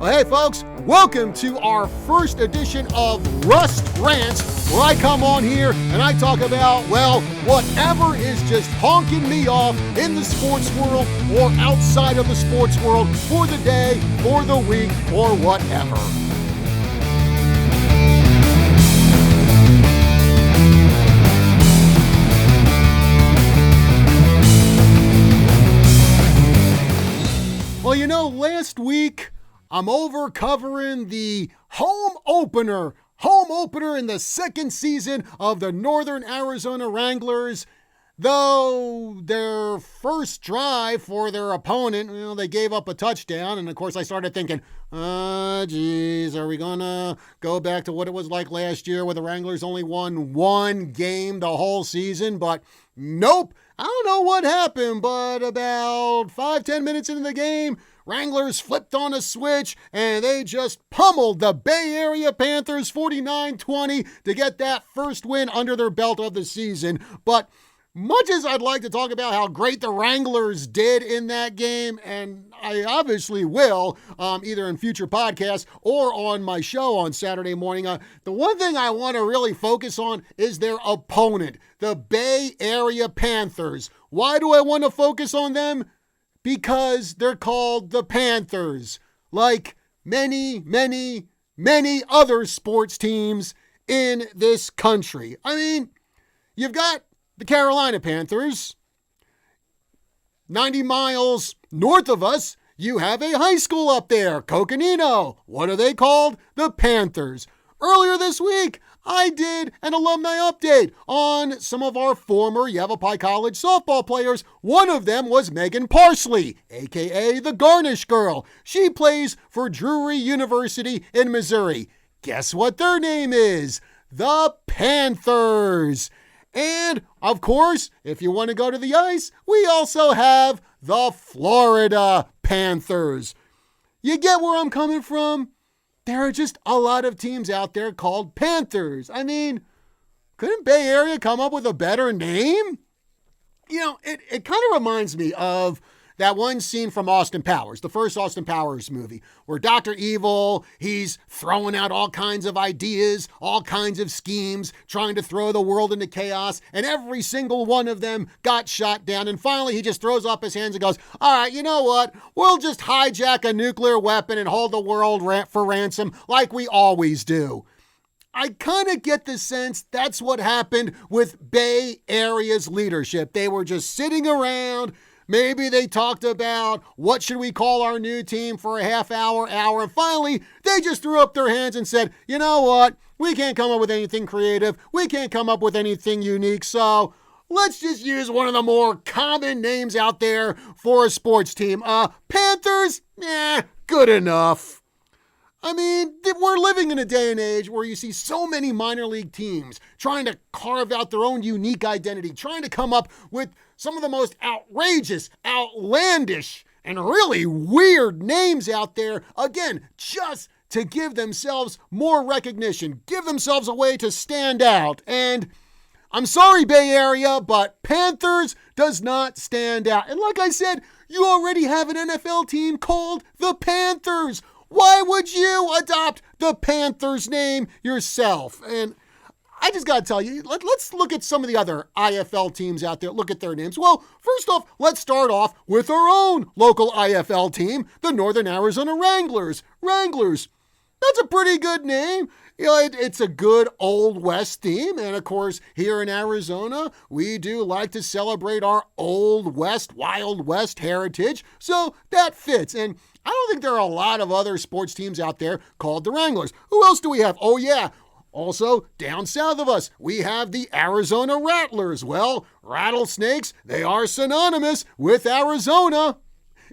Well, hey folks, welcome to our first edition of Rants, where I come on here and I talk about, well, whatever is just honking me off in the sports world or outside of the sports world for the day, for the week, or whatever. Well, you know, last week I'm over covering the home opener in the second season of the Northern Arizona Wranglers. Though their first drive for their opponent, they gave up a touchdown. And of course I started thinking, are we gonna go back to what it was like last year where the Wranglers only won one game the whole season? But nope. I don't know what happened, but about 5-10 minutes into the game, Wranglers flipped on a switch and they just pummeled the Bay Area Panthers 49-20 to get that first win under their belt of the season. But much as I'd like to talk about how great the Wranglers did in that game, and I obviously will, either in future podcasts or on my show on Saturday morning, the one thing I want to really focus on is their opponent, the Bay Area Panthers. Why do I want to focus on them? Because they're called the Panthers, like many, many, many other sports teams in this country. I mean, you've got the Carolina Panthers. 90 miles north of us, you have a high school up there, Coconino. What are they called? The Panthers. Earlier this week, I did an alumni update on some of our former Yavapai College softball players. One of them was Megan Parsley, a.k.a. the Garnish Girl. She plays for Drury University in Missouri. Guess what their name is? The Panthers. And, of course, if you want to go to the ice, we also have the Florida Panthers. You get where I'm coming from? There are just a lot of teams out there called Panthers. I mean, couldn't Bay Area come up with a better name? It kind of reminds me of that one scene from Austin Powers, the first Austin Powers movie, where Dr. Evil, he's throwing out all kinds of ideas, all kinds of schemes, trying to throw the world into chaos, and every single one of them got shot down. And finally, he just throws up his hands and goes, all right, you know what? We'll just hijack a nuclear weapon and hold the world for ransom like we always do. I kind of get the sense that's what happened with Bay Area's leadership. They were just sitting around. Maybe they talked about what should we call our new team for a half hour, and finally they just threw up their hands and said, you know what? We can't come up with anything creative. We can't come up with anything unique. So let's just use one of the more common names out there for a sports team. Panthers? Good enough. I mean, we're living in a day and age where you see so many minor league teams trying to carve out their own unique identity, trying to come up with some of the most outrageous, outlandish, and really weird names out there. Again, just to give themselves more recognition, give themselves a way to stand out. And I'm sorry, Bay Area, but Panthers does not stand out. And like I said, you already have an NFL team called the Panthers. Why would you adopt the Panthers name yourself? And I just got to tell you, let's look at some of the other IFL teams out there. Look at their names. Well, first off, let's start off with our own local IFL team, the Northern Arizona Wranglers. Wranglers. That's a pretty good name. It's a good Old West team. And of course, here in Arizona, we do like to celebrate our Old West, Wild West heritage. So that fits. And I don't think there are a lot of other sports teams out there called the Wranglers. Who else do we have? Oh, yeah. Also, down south of us, we have the Arizona Rattlers. Well, rattlesnakes, they are synonymous with Arizona.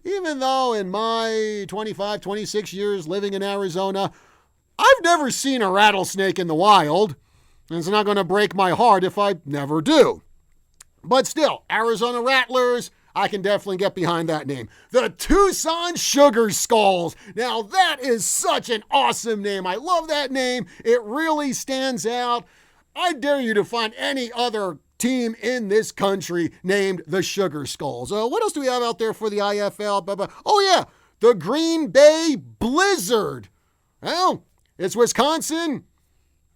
Even though in my 25, 26 years living in Arizona, I've never seen a rattlesnake in the wild. And it's not going to break my heart if I never do. But still, Arizona Rattlers, I can definitely get behind that name. The Tucson Sugar Skulls. Now that is such an awesome name. I love that name. It really stands out. I dare you to find any other team in this country named the Sugar Skulls. What else do we have out there for the IFL? Oh yeah, the Green Bay Blizzard. Well, it's Wisconsin.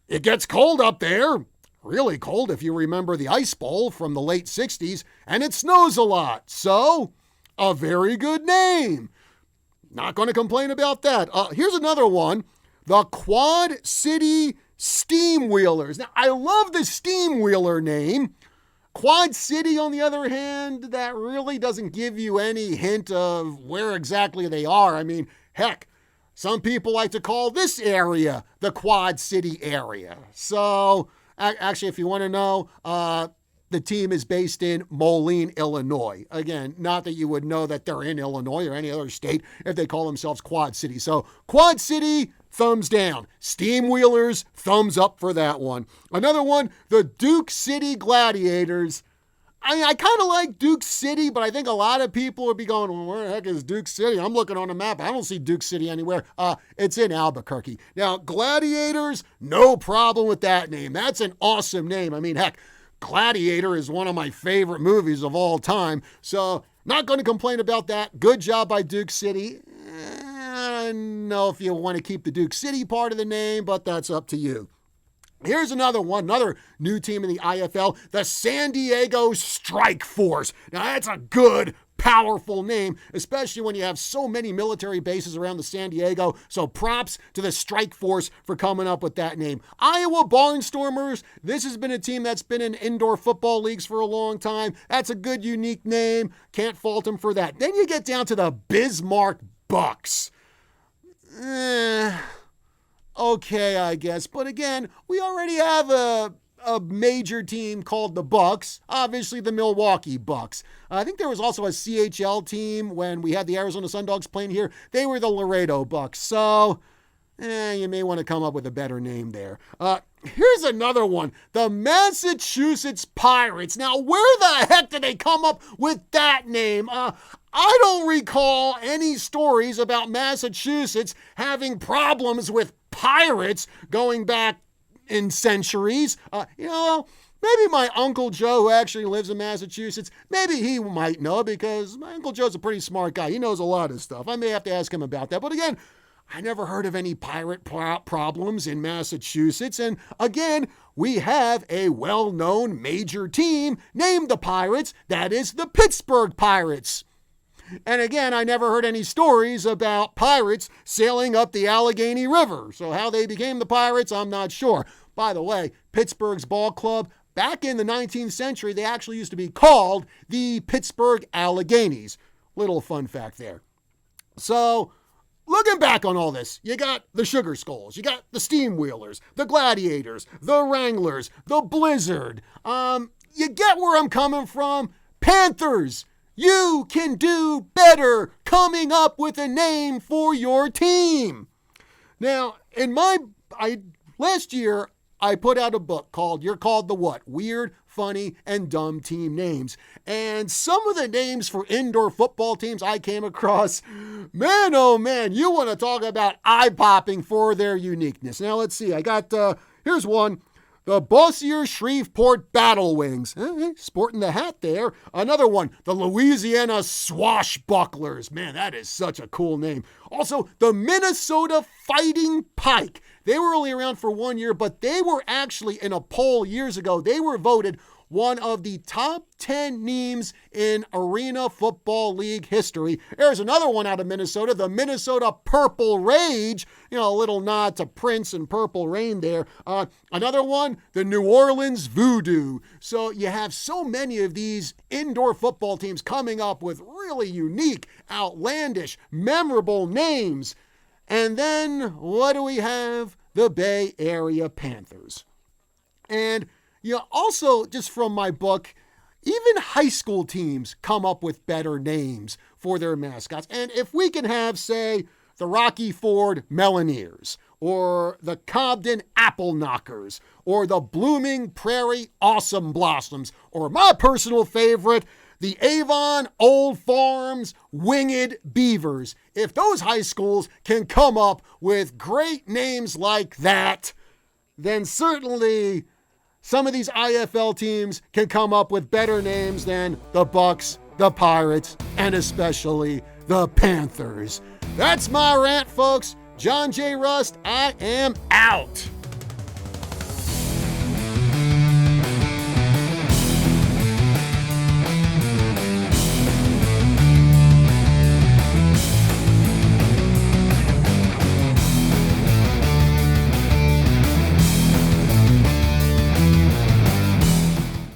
It gets cold up there. Really cold if you remember the Ice Bowl from the late 60s, and it snows a lot. So, a very good name. Not going to complain about that. Here's another one. The Quad City Steamwheelers. Now, I love the Steamwheeler name. Quad City, on the other hand, that really doesn't give you any hint of where exactly they are. I mean, heck, some people like to call this area the Quad City area. So, actually, if you want to know, the team is based in Moline, Illinois. Again, not that you would know that they're in Illinois or any other state if they call themselves Quad City. So, Quad City, thumbs down. Steamwheelers, thumbs up for that one. Another one, the Duke City Gladiators. I kind of like Duke City, but I think a lot of people would be going, well, where the heck is Duke City? I'm looking on a map. I don't see Duke City anywhere. It's in Albuquerque. Now, Gladiators, no problem with that name. That's an awesome name. I mean, heck, Gladiator is one of my favorite movies of all time. So, not going to complain about that. Good job by Duke City. I don't know if you want to keep the Duke City part of the name, but that's up to you. Here's another one, another new team in the IFL, the San Diego Strike Force. Now, that's a good, powerful name, especially when you have so many military bases around the San Diego. So props to the Strike Force for coming up with that name. Iowa Barnstormers, this has been a team that's been in indoor football leagues for a long time. That's a good, unique name. Can't fault them for that. Then you get down to the Bismarck Bucks. Okay, I guess. But again, we already have a major team called the Bucks. Obviously, the Milwaukee Bucks. I think there was also a CHL team when we had the Arizona Sundogs playing here. They were the Laredo Bucks. So, you may want to come up with a better name there. Here's another one. The Massachusetts Pirates. Now, where the heck did they come up with that name? I don't recall any stories about Massachusetts having problems with pirates going back in centuries. Maybe my Uncle Joe, who actually lives in Massachusetts, maybe he might know, because my Uncle Joe's a pretty smart guy. He knows a lot of stuff. I may have to ask him about that. But again, I never heard of any pirate problems in Massachusetts. And again, we have a well-known major team named the Pirates. That is the Pittsburgh Pirates. And again, I never heard any stories about pirates sailing up the Allegheny River. So how they became the Pirates, I'm not sure. By the way, Pittsburgh's ball club, back in the 19th century, they actually used to be called the Pittsburgh Alleghenies. Little fun fact there. So, looking back on all this, you got the Sugar Skulls, you got the Steamwheelers, the Gladiators, the Wranglers, the Blizzard. You get where I'm coming from? Panthers! You can do better coming up with a name for your team. Now, last year, I put out a book called You're Called the What? Weird, Funny, and Dumb Team Names. And some of the names for indoor football teams I came across, man, oh man, you want to talk about eye-popping for their uniqueness. Now, let's see. I got, here's one. The Bossier Shreveport Battle Wings. Sporting the hat there. Another one, the Louisiana Swashbucklers. Man, that is such a cool name. Also, the Minnesota Fighting Pike. They were only around for 1 year, but they were actually in a poll years ago. They were voted one of the top 10 names in Arena Football League history. There's another one out of Minnesota, the Minnesota Purple Rage. A little nod to Prince and Purple Rain there. Another one, the New Orleans Voodoo. So you have so many of these indoor football teams coming up with really unique, outlandish, memorable names. And then what do we have? The Bay Area Panthers. And also, just from my book, even high school teams come up with better names for their mascots. And if we can have, say, the Rocky Ford Melineers, or the Cobden Apple Knockers, or the Blooming Prairie Awesome Blossoms, or my personal favorite, the Avon Old Farms Winged Beavers. If those high schools can come up with great names like that, then certainly some of these IFL teams can come up with better names than the Bucks, the Pirates, and especially the Panthers. That's my rant, folks. John J. Rust, I am out.